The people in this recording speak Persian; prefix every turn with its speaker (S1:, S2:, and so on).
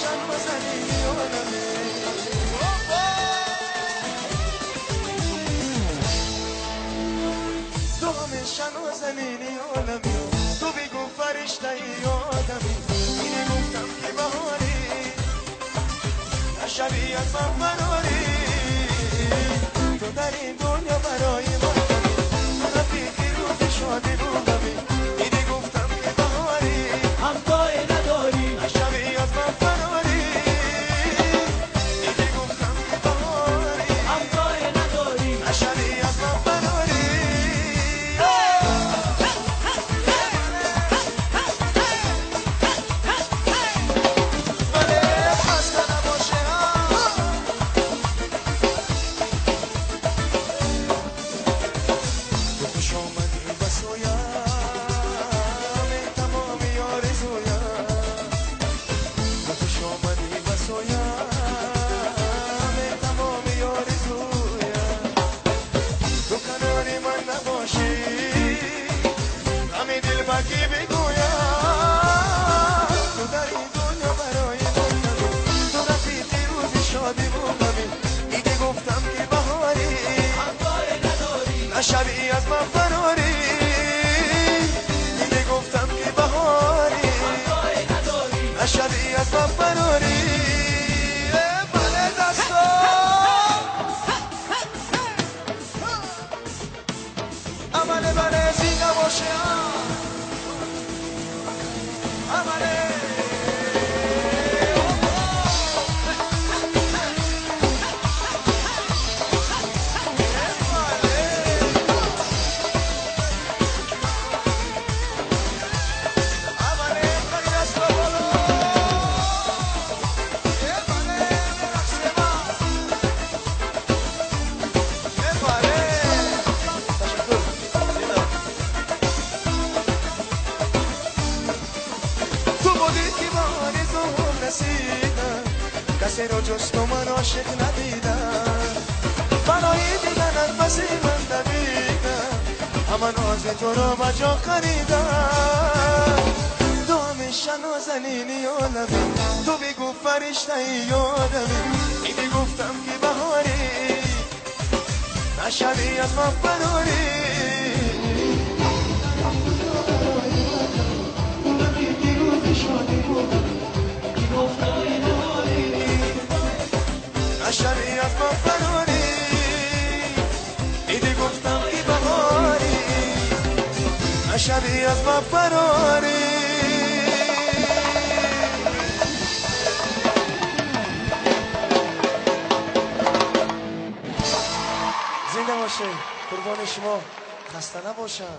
S1: نازنینی عالمی دامشن و زنینی عالمی تو بگو فرشته ای آدمی اینه گفتم که بهاری نشبی از من فراری تو در این دنیا برای من تو رفیقی روز شادی بودمی اینه گفتم که بهاری همتای نداری نشبی از من فراری اینه گفتم که بهاری همتای نداری نشبی از من فراری کی بگویم تو در این دنیا برای دنیا تو رفیقی روزی شادی بودمی دیگه گفتم که بهاری همتای نداری نشبی از من فراری دیگه گفتم که بهاری همتای نداری نشبی از من فراری بله دستا عمل بله زینه باشه کسی رو جز تو من عاشق ندیدم برای دیدن از بسی من دویدم همه ناز تو رو بجا خریدم تو همیشه نازنینی عالمی تو بگو فرشته ای آدمی اینی گفتم که بهاری نشبی از من فراری نشبی از من فراری ایدی گفتم ای بهاری نشبی از من فراری زنده باشه قربان شما خسته نباشم